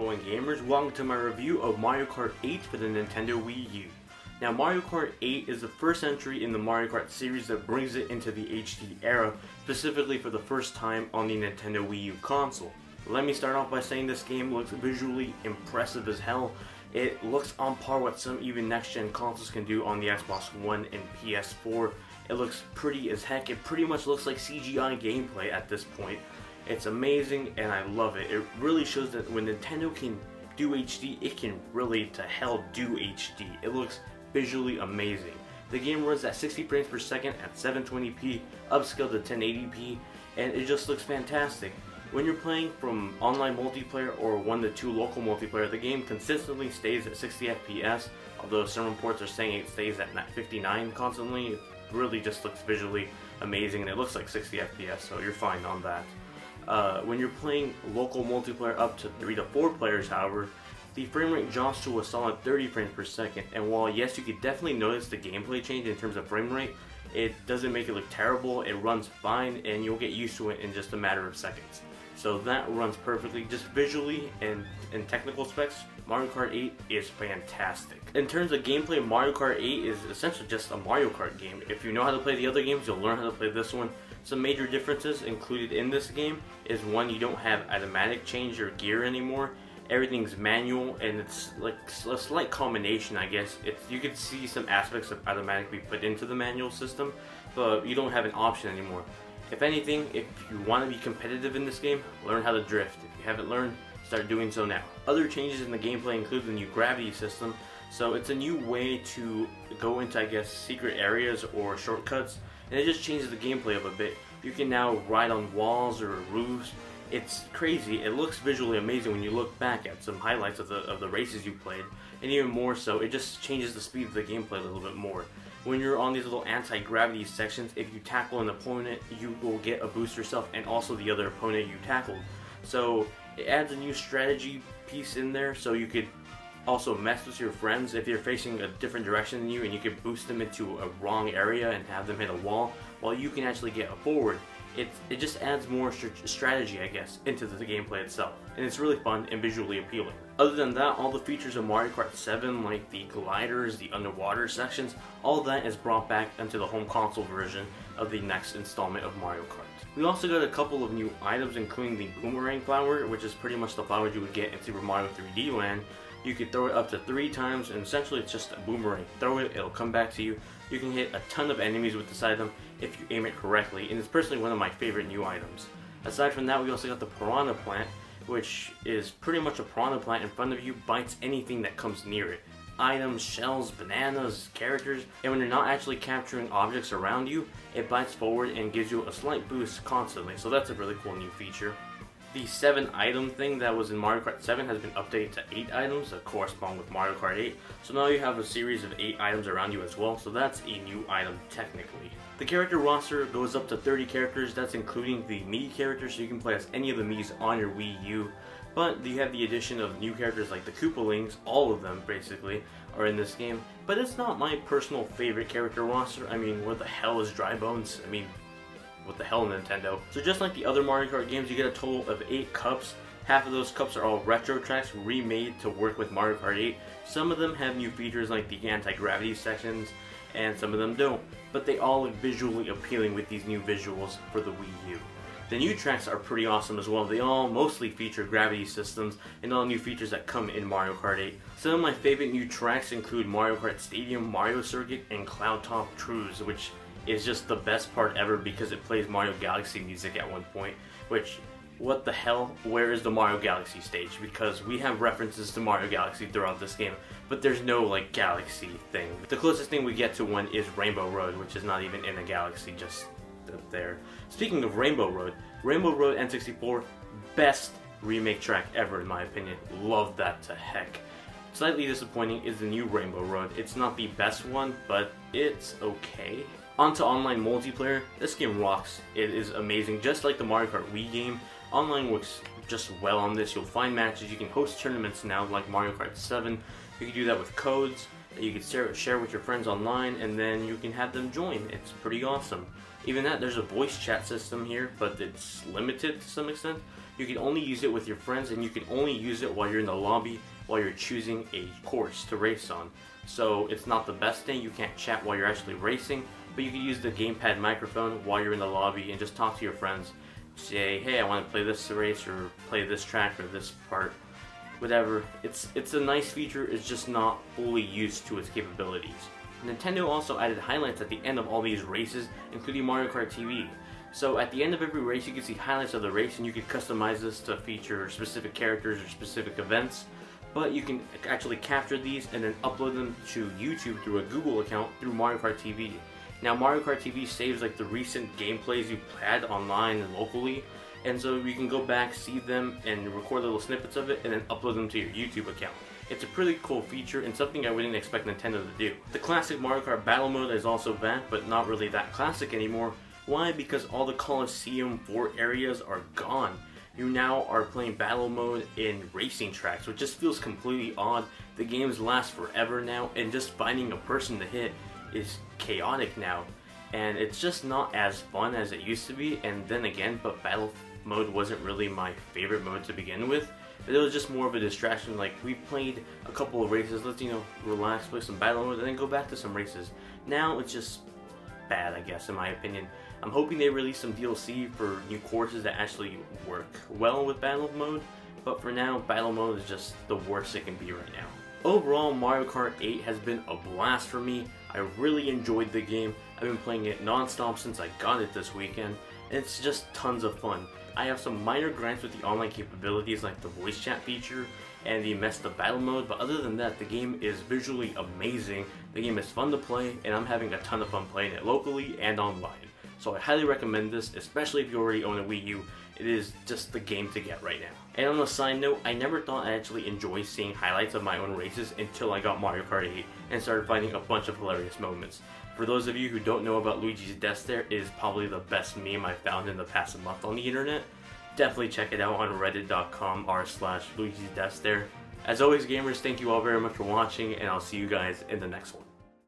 going gamers? Welcome to my review of Mario Kart 8 for the Nintendo Wii U. Now Mario Kart 8 is the first entry in the Mario Kart series that brings it into the HD era, specifically for the first time on the Nintendo Wii U console. Let me start off by saying this game looks visually impressive as hell. It looks on par with some even next-gen consoles can do on the Xbox One and PS4. It looks pretty as heck. It pretty much looks like CGI gameplay at this point. It's amazing and I love it. It really shows that when Nintendo can do HD, it can really to hell do HD. It looks visually amazing. The game runs at 60 frames per second at 720p, upscaled to 1080p, and it just looks fantastic. When you're playing from online multiplayer or 1 to 2 local multiplayer, the game consistently stays at 60 FPS, although some reports are saying it stays at 59 constantly. It really just looks visually amazing and it looks like 60 FPS, so you're fine on that. When you're playing local multiplayer up to 3 to 4 players, however, the frame rate jumps to a solid 30 frames per second, and while yes, you could definitely notice the gameplay change in terms of frame rate, it doesn't make it look terrible. It runs fine and you'll get used to it in just a matter of seconds. So that runs perfectly. Just visually and in technical specs, Mario Kart 8 is fantastic. In terms of gameplay, Mario Kart 8 is essentially just a Mario Kart game. If you know how to play the other games, you'll learn how to play this one. Some major differences included in this game is one, you don't have automatic change your gear anymore. Everything's manual and it's like a slight combination, I guess. You could see some aspects of automatic be put into the manual system, but you don't have an option anymore. If anything, if you want to be competitive in this game, learn how to drift. If you haven't learned, start doing so now. Other changes in the gameplay include the new gravity system, so it's a new way to go into, I guess, secret areas or shortcuts, and it just changes the gameplay up a bit. You can now ride on walls or roofs. It's crazy. It looks visually amazing when you look back at some highlights of the races you played, and even more so, it just changes the speed of the gameplay a little bit more. When you're on these little anti-gravity sections, if you tackle an opponent, you will get a boost yourself and also the other opponent you tackled. So it adds a new strategy piece in there, so you could also mess with your friends if they're facing a different direction than you, and you could boost them into a wrong area and have them hit a wall while you can actually get forward. It just adds more strategy, I guess, into the gameplay itself, and it's really fun and visually appealing. Other than that, all the features of Mario Kart 7, like the gliders, the underwater sections, all that is brought back into the home console version of the next installment of Mario Kart. We also got a couple of new items, including the boomerang flower, which is pretty much the flower you would get in Super Mario 3D Land. You could throw it up to 3 times, and essentially it's just a boomerang. Throw it, it'll come back to you. You can hit a ton of enemies with this item if you aim it correctly, and it's personally one of my favorite new items. Aside from that, we also got the piranha plant, which is pretty much a piranha plant in front of you, bites anything that comes near it. Items, shells, bananas, characters, and when you're not actually capturing objects around you, it bites forward and gives you a slight boost constantly, so that's a really cool new feature. The 7 item thing that was in Mario Kart 7 has been updated to 8 items that correspond with Mario Kart 8. So now you have a series of 8 items around you as well, so that's a new item technically. The character roster goes up to 30 characters, that's including the Mii characters, so you can play as any of the Miis on your Wii U. But you have the addition of new characters like the Koopalings, all of them basically, are in this game. But it's not my personal favorite character roster. I mean, what the hell is Dry Bones? I mean, what the hell, Nintendo? So just like the other Mario Kart games, you get a total of 8 cups. Half of those cups are all retro tracks remade to work with Mario Kart 8. Some of them have new features like the anti-gravity sections, and some of them don't. But they all look visually appealing with these new visuals for the Wii U. The new tracks are pretty awesome as well. They all mostly feature gravity systems and all new features that come in Mario Kart 8. Some of my favorite new tracks include Mario Kart Stadium, Mario Circuit, and Cloud Top Cruise, which is just the best part ever because it plays Mario Galaxy music at one point, which, what the hell, where is the Mario Galaxy stage? Because we have references to Mario Galaxy throughout this game, but there's no like Galaxy thing. The closest thing we get to one is Rainbow Road, which is not even in a galaxy, just up there. Speaking of Rainbow Road N64, best remake track ever in my opinion. Love that to heck. Slightly disappointing is the new Rainbow Road. It's not the best one, but it's okay. On to online multiplayer. This game rocks. It is amazing. Just like the Mario Kart Wii game, online works just well on this. You'll find matches. You can host tournaments now like Mario Kart 7. You can do that with codes that you can share with your friends online, and then you can have them join. It's pretty awesome. Even that, there's a voice chat system here, but it's limited to some extent. You can only use it with your friends, and you can only use it while you're in the lobby, while you're choosing a course to race on. So it's not the best thing, you can't chat while you're actually racing, but you can use the gamepad microphone while you're in the lobby and just talk to your friends. Say, hey, I want to play this race, or play this track, or this part, whatever. It's a nice feature, it's just not fully used to its capabilities. Nintendo also added highlights at the end of all these races, including Mario Kart TV. So at the end of every race you can see highlights of the race, and you can customize this to feature specific characters or specific events. But you can actually capture these and then upload them to YouTube through a Google account through Mario Kart TV. Now Mario Kart TV saves like the recent gameplays you've had online and locally, and so you can go back, see them, and record little snippets of it and then upload them to your YouTube account. It's a pretty cool feature and something I wouldn't expect Nintendo to do. The classic Mario Kart battle mode is also back, but not really that classic anymore. Why? Because all the Coliseum Fort areas are gone. You now are playing battle mode in racing tracks, which just feels completely odd. The games last forever now, and just finding a person to hit is chaotic now. And it's just not as fun as it used to be, and then again, but battle mode wasn't really my favorite mode to begin with. But it was just more of a distraction. Like, we played a couple of races, let's, you know, relax, play some battle mode, and then go back to some races. Now it's just bad, I guess, in my opinion. I'm hoping they release some DLC for new courses that actually work well with battle mode, but for now, battle mode is just the worst it can be right now. Overall, Mario Kart 8 has been a blast for me. I really enjoyed the game. I've been playing it non-stop since I got it this weekend, and it's just tons of fun. I have some minor gripes with the online capabilities like the voice chat feature and the messed up battle mode, but other than that, the game is visually amazing, the game is fun to play, and I'm having a ton of fun playing it locally and online. So I highly recommend this, especially if you already own a Wii U. It is just the game to get right now. And on a side note, I never thought I'd actually enjoy seeing highlights of my own races until I got Mario Kart 8 and started finding a bunch of hilarious moments. For those of you who don't know about Luigi's Death Stare, it is probably the best meme I've found in the past month on the internet. Definitely check it out on reddit.com/Luigi's Death Stare. As always, gamers, thank you all very much for watching, and I'll see you guys in the next one.